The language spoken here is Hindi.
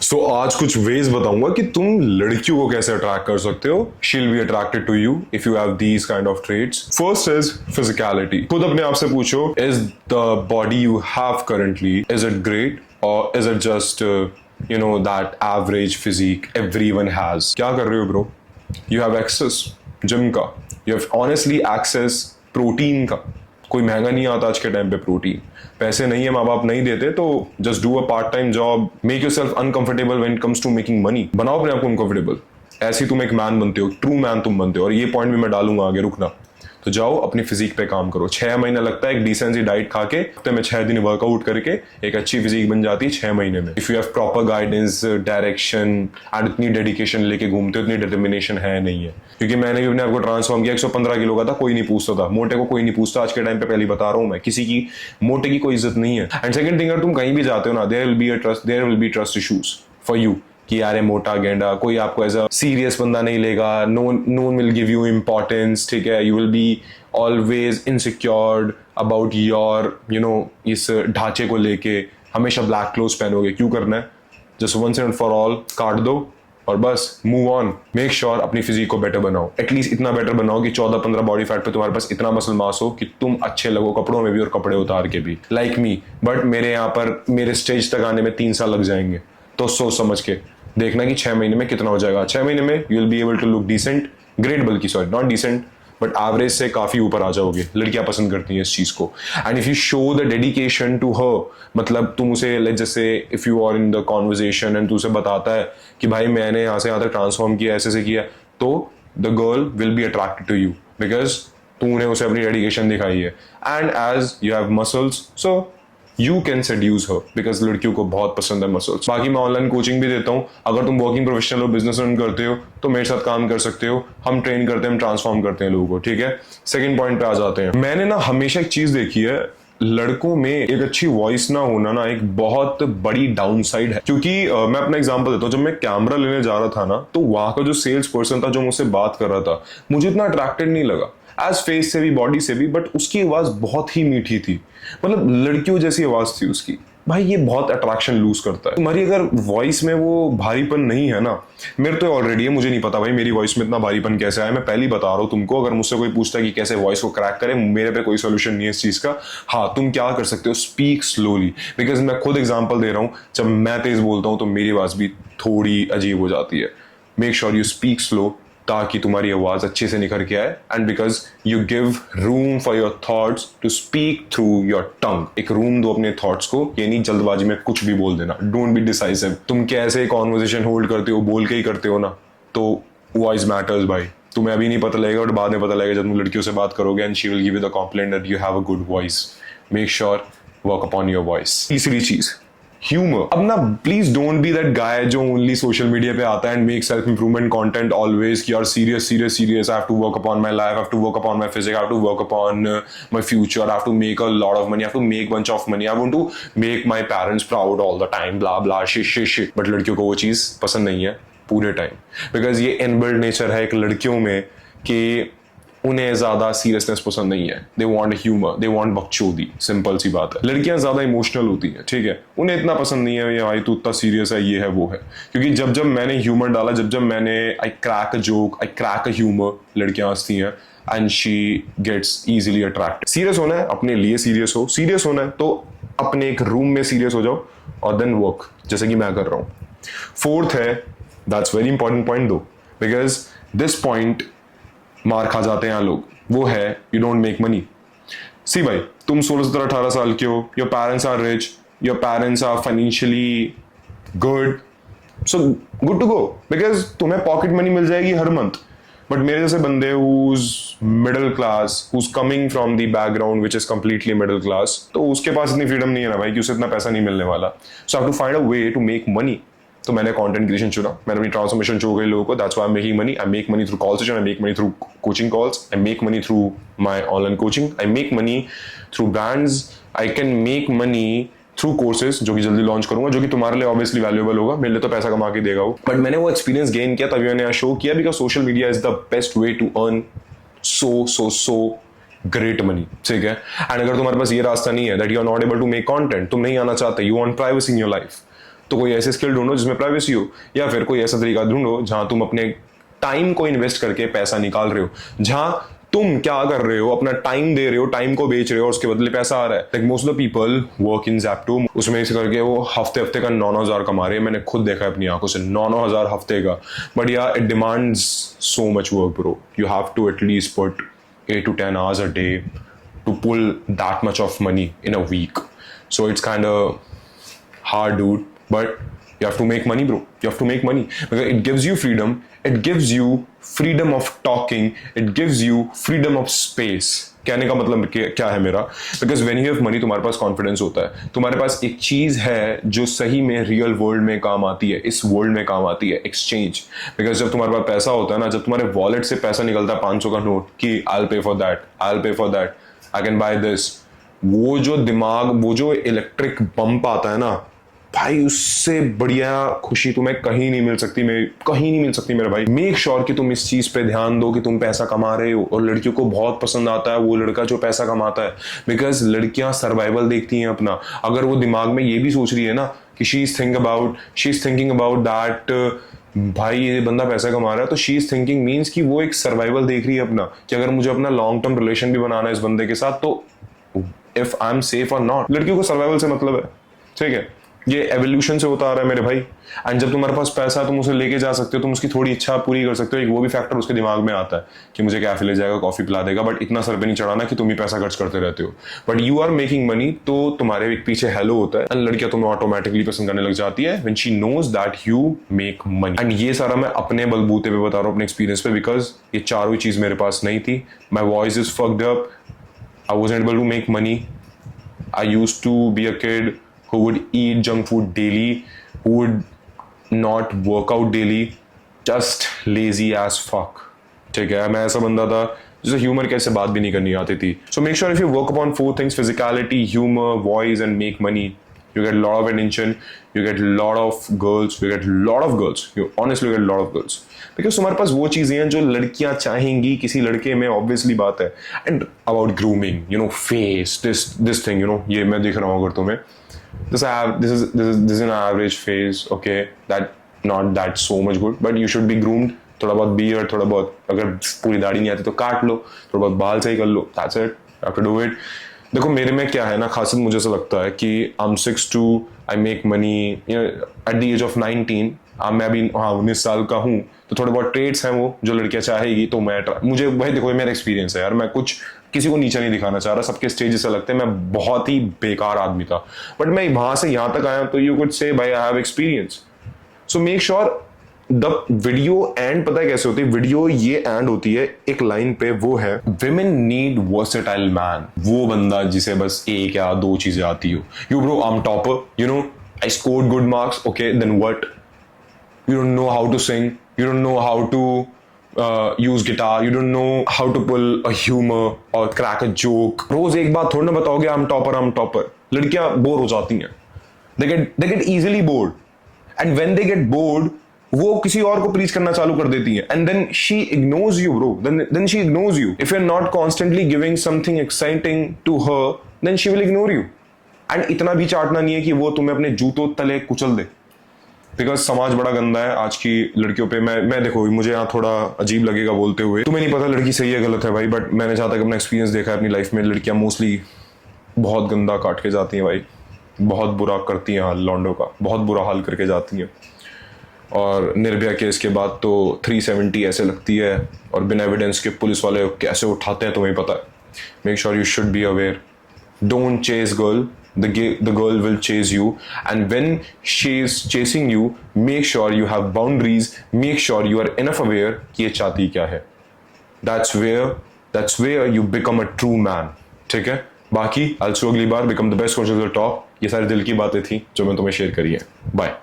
सो आज कुछ वेज बताऊंगा कि तुम लड़कियों को कैसे अट्रैक्ट कर सकते हो. She'll be attracted to you if you have these kind of traits. First is physicality. खुद अपने आप से पूछो, is the body you have currently, is it great और is it just you know that average physique everyone has. क्या कर रहे हो bro? You have access gym का, you have honestly access protein का. कोई महंगा नहीं आता आज के टाइम पे प्रोटीन. पैसे नहीं है, माँ बाप नहीं देते, तो just do a part time job. Make yourself uncomfortable when it comes to making money. बनाओ अपने आप को अनकंफर्टेबल. ऐसे तुम एक मैन बनते हो, ट्रू मैन तुम बनते हो. और ये पॉइंट भी मैं डालूंगा आगे, रुकना. तो जाओ अपनी फिजिक पे काम करो. 6 महीना लगता है एक डिसेंट सी डाइट खा के, हफ्ते में 6 दिन वर्कआउट करके एक अच्छी फिजिक बन जाती है 6 महीने में. If you have proper guidance, direction and इतनी डेडिकेशन लेके घूमते हो, इतनी डिटर्मिनेशन है नहीं है. क्योंकि मैंने भी अपने आपको ट्रांसफॉर्म किया. 115 किलो का था, कोई नहीं पूछता था. मोटे को कोई नहीं पूछता आज के टाइम पे. पहले बता रहा हूं मैं, किसी की मोटे की कोई इज्जत नहीं है. एंड सेकंड थिंग, अगर तुम कहीं भी जाते हो ना, there will be trust issues for you कि यार मोटा गेंडा, कोई आपको एज अ सीरियस बंदा नहीं लेगा. No one will give you importance. ठीक है, you will be always insecured about your इस ढांचे को लेके. हमेशा ब्लैक क्लोथ पहनोगे, क्यों करना है? Just once and for all काट दो और बस मूव ऑन. मेक श्योर अपनी फिजिक को बेटर बनाओ. एटलीस्ट इतना बेटर बनाओ कि 14-15 बॉडी फैट पे तुम्हारे पास इतना मसल मास हो कि तुम अच्छे लगो कपड़ों में भी और कपड़े उतार के भी. Like me. बट मेरे यहाँ पर मेरे स्टेज तक आने में 3 साल लग जाएंगे. तो सोच समझ के देखना कि 6 महीने में कितना हो जाएगा. 6 महीने में you will be able to look decent, great, बल्कि sorry not decent but average से काफी ऊपर आ जाओगे. लड़कियां पसंद करती हैं इस चीज को. And if you show the dedication to her, मतलब तुम उसे लाइक जैसे if you are in the conversation and तू उसे बताता है कि भाई मैंने यहाँ से यहाँ तक ट्रांसफॉर्म किया, ऐसे से किया, तो the girl will be attracted to you because तूने उसे अपनी डेडिकेशन दिखाई है. And as you have muscles, so you can seduce her because लड़कियों को बहुत पसंद है मसल्स. बाकी मैं ऑनलाइन कोचिंग भी देता हूँ. अगर तुम वर्किंग प्रोफेशनल और बिजनेस रन करते हो तो मेरे साथ काम कर सकते हो. हम ट्रेन करते हैं, हम ट्रांसफॉर्म करते हैं लोगों को. ठीक है, सेकंड पॉइंट पे आ जाते हैं. मैंने ना हमेशा एक चीज देखी है, लड़कों में एक अच्छी वॉइस ना होना ना एक बहुत बड़ी डाउन साइड है. क्योंकि मैं अपना एग्जांपल देता हूँ. जब मैं कैमरा लेने जा रहा था ना, तो वहां का जो सेल्स पर्सन था जो मुझसे बात कर रहा था, मुझे इतना अट्रैक्टेड नहीं लगा एज फेस से भी, बॉडी से भी. बट उसकी आवाज बहुत ही मीठी थी, मतलब लड़कियों जैसी आवाज थी उसकी. भाई ये बहुत अट्रैक्शन लूज करता है. तुम्हारी अगर वॉइस में वो भारीपन नहीं है ना, मेरे तो ऑलरेडी है, मुझे नहीं पता भाई मेरी वॉइस में इतना भारीपन कैसे आया. मैं पहले ही बता रहा हूँ तुमको. अगर मुझसे कोई पूछता है कि कैसे वॉइस को क्रैक करें, मेरे पे कोई सोल्यूशन नहीं है इस चीज का. हाँ, तुम क्या कर सकते हो, स्पीक स्लोली. बिकॉज मैं खुद एग्जाम्पल दे रहा हूँ, जब मैं तेज बोलता हूँ तो मेरी आवाज भी थोड़ी अजीब हो जाती है. Make sure you speak slow ताकि तुम्हारी आवाज अच्छे से निखर के आए. And because you give room for your thoughts to speak through your tongue. एक रूम दो अपने थॉट्स को, ये नहीं जल्दबाजी में कुछ भी बोल देना. Don't be decisive. तुम कैसे कॉन्वर्सेशन होल्ड करते हो, बोल के ही करते हो ना, तो वॉइस मैटर्स भाई. तुम्हें अभी नहीं पता लगेगा और बाद में पता लगेगा जब तुम लड़कियों से बात करोगे and she will give you the compliment that you have a good voice. Make sure work upon your voice. तीसरी चीज, ह्यूमर. अब ना please don't be that guy जो ओनली सोशल मीडिया पे आता है and make self improvement content always कि यार serious serious serious, I have to work upon my life, I have to work upon my physique, I have to work upon my future, I have to make a lot of money, I have to make bunch of money, I want to make my parents proud all the time, blah blah shit shit shit. But लड़कियों को वो चीज पसंद नहीं है पूरे टाइम. बिकॉज ये इनबिल्ट नेचर है एक लड़कियों में कि उन्हें ज्यादा सीरियसनेस पसंद नहीं है. They want humour, they want बकचोदी. सिंपल सी बात है. लड़कियां ज्यादा इमोशनल होती हैं, ठीक है, उन्हें इतना पसंद नहीं है ये भाई तू इतना सीरियस है, ये है वो है. क्योंकि जब जब मैंने ह्यूमर डाला, जब जब मैंने I crack a joke, I crack a humour, लड़कियां हंसती हैं and she gets easily attracted. Serious होना है अपने लिए, सीरियस हो. सीरियस होना है तो अपने एक रूम में सीरियस हो जाओ और देन वर्क, जैसे कि मैं कर रहा हूँ. फोर्थ है, दैट्स वेरी इंपॉर्टेंट पॉइंट दो, बिकॉज दिस पॉइंट मार खा जाते हैं लोग. वो है you don't make money. See भाई, तुम 16-17-18 साल के हो, your parents are rich, your parents are financially good, so good to go, because तुम्हें पॉकेट मनी मिल जाएगी हर मंथ. बट मेरे जैसे बंदे who's middle class, who's coming from the background which is completely middle class, तो उसके पास इतनी फ्रीडम नहीं है ना भाई कि उसे इतना पैसा नहीं मिलने वाला. So I have to find a way to make money. तो मैंने कंटेंट क्रिएशन चुना, मैंने अपनी ट्रांसफॉर्मेशन शो करी लोगों को. That's why I am making money. I make money through call session, I make money through coaching calls, I make money through my online coaching, I make money through brands, I can make money through courses जो कि जल्दी लॉन्च करूंगा, जो कि तुम्हारे लिए ऑब्वियसली वैल्यूएबल होगा. मेरे लिए तो पैसा कमा के देगा वो, बट मैंने वो एक्सपीरियंस गेन किया तभी मैंने शो किया. Because social media is the best way to earn so great money. ठीक है, एंड अगर तुम्हारे पास ये रास्ता नहीं है, that you are not able to make content, तुम नहीं आना चाहते, you want privacy in your life, तो कोई ऐसे स्किल ढूंढो जिसमें प्राइवेसी हो, या फिर कोई ऐसा तरीका ढूंढो जहां तुम अपने टाइम को इन्वेस्ट करके पैसा निकाल रहे हो, जहां तुम क्या कर रहे हो, अपना टाइम दे रहे हो, टाइम को बेच रहे हो और उसके बदले पैसा आ रहा है। Like most of the people work in Zepto, उसमें इस करके वो हफ्ते हफ्ते का 9,000 कमा रहे हैं। मैंने खुद देखा है अपनी आंखों से, 9,000 हफ्ते का। But yeah it demands so much work bro, you have to at least put 8 to 10 hours a day to pull that much of money in a week. So it's kind of hard, dude, but you have to make money, bro. You have to make money because it gives you freedom. It gives you freedom of talking. It gives you freedom of space. कहने का मतलब क्या है मेरा, because when you have money तुम्हारे पास कॉन्फिडेंस होता है, तुम्हारे पास एक चीज है जो सही में रियल वर्ल्ड में काम आती है, इस वर्ल्ड में काम आती है, एक्सचेंज। बिकॉज जब तुम्हारे पास पैसा होता है ना, जब तुम्हारे वॉलेट से पैसा निकलता है 500 का नोट कि आई पे फॉर दैट, आई पे for that, I can by this, वो जो दिमाग, वो जो इलेक्ट्रिक बम्प आता है ना भाई, उससे बढ़िया खुशी तुम्हें कहीं नहीं मिल सकती, कहीं नहीं मिल सकती मेरे भाई। मेक श्योर कि तुम इस चीज पे ध्यान दो कि तुम पैसा कमा रहे हो, और लड़कियों को बहुत पसंद आता है वो लड़का जो पैसा कमाता है, बिकॉज लड़कियां सर्वाइवल देखती हैं अपना। अगर वो दिमाग में ये भी सोच रही है ना कि she is thinking about that, भाई ये बंदा पैसा कमा रहा है, तो शी इज थिंकिंग मीन्स कि वो एक सर्वाइवल देख रही है अपना, कि अगर मुझे अपना लॉन्ग टर्म रिलेशन भी बनाना है इस बंदे के साथ, तो इफ आई एम सेफ और नॉट। लड़कियों को सर्वाइवल से मतलब है, ठीक है, ये एवोल्यूशन से होता आ रहा है मेरे भाई। एंड जब तुम्हारे पास पैसा, तुम उसे लेके जा सकते हो, तुम उसकी थोड़ी इच्छा पूरी कर सकते हो, एक वो भी फैक्टर उसके दिमाग में आता है कि मुझे कैफे ले जाएगा, कॉफी पिला देगा, बट इतना सर पे नहीं चढ़ाना कि तुम ही पैसा खर्च करते रहते हो। But you are making money, तो तुम्हारे एक पीछे हेलो होता है, एंड लड़कियां तुम्हें ऑटोमेटिकली पसंद करने लग जाती है when she knows that you make money. And ये सारा मैं अपने बलबूते पे बता रहा हूँ, अपने एक्सपीरियंस पे, बिकॉज ये चारों ही चीज मेरे पास नहीं थी। My voice is fucked up, I wasn't able to make money, I used to be a kid who would eat junk food daily, who would not work out daily, just lazy as fuck. ठीक है, मैं ऐसा बंदा था जिसे ह्यूमर कैसे बात भी नहीं करनी आती थी। So make sure if you work upon 4 things: physicality, humor, voice and make money, you get a lot of attention, you get a lot of girls, you honestly get a lot of girls. Because तुम्हारे पास वो चीजें हैं जो लड़कियां चाहेंगी किसी लड़के में, ऑब्वियसली बात है। And about grooming, you know, face, this thing, you know, ये मैं दिख रहा हूँ अगर तुम्हें, this is an average face, okay, that not that so much good, but you should be groomed. थोड़ा बहुत beard, थोड़ा बहुत, अगर पूरी दाढ़ी नहीं आती तो काट लो, थोड़ा बहुत बाल सही कर लो, that's it, you have to do it. देखो मेरे में क्या है ना, खासियत मुझे ऐसा लगता है कि I'm 6'2", I make money, you know, at the age of 19, मैं अभी 19 साल का हूँ, तो थोड़े बहुत ट्रेड्स हैं वो जो लड़कियां चाहेगी, तो मुझे भाई देखो, मेरा एक्सपीरियंस है यार, मैं कुछ किसी को नीचा नहीं दिखाना चाह रहा, सबके स्टेज से लगते हैं मैं बहुत ही बेकार आदमी था, बट मैं वहां से यहां तक आया, तो यू कुड से भाई I have experience. So make sure the video and, पता है कैसे होती है वीडियो, ये एंड होती है एक लाइन पे, वो है विमेन नीड वर्सेटाइल मैन, वो बंदा जिसे बस एक या 2 चीजें आती हो। You bro, I am topper, you know, I scored good marks, okay, then what? You don't know how to sing, you don't know how to use guitar, you don't know how to pull a humor or crack a joke. रोज एक बात थोड़ी ना बताओगे I'm topper. लड़कियां बोर हो जाती हैं, they get easily bored, and when they get bored, वो किसी और को प्रीच करना चालू कर देती हैं, and then she ignores you, bro. Then she ignores you. If you're not constantly giving something exciting to her, then she will ignore you. And इतना भी चाटना नहीं है कि वो तुम्हें अपने जूतों तले कुचल दे, बिकॉज समाज बड़ा गंदा है आज की लड़कियों पे। मैं देखो, मुझे यहाँ थोड़ा अजीब लगेगा बोलते हुए, तुम्हें नहीं पता लड़की सही है गलत है भाई, बट मैंने जहाँ तक अपना एक्सपीरियंस देखा है अपनी लाइफ में, लड़कियाँ मोस्टली बहुत गंदा काट के जाती हैं भाई, बहुत बुरा करती हैं हाल, लॉन्डो का बहुत बुरा हाल करके जाती हैं। और निर्भया केस के बाद तो 370 ऐसे लगती है, और बिना एविडेंस के पुलिस वाले कैसे उठाते हैं तुम्हें पता है। Make sure you should be aware, don't chase girl, the girl will chase you, and when she is chasing you, make sure you have boundaries, make sure you are enough aware कि ये चाहती क्या है। that's where you become a true man, ठीक है। बाकी I'll see you अगली बार, become the best coach at the top। ये सारी दिल की बातें थी जो मैं तुम्हें शेयर करी है। बाय।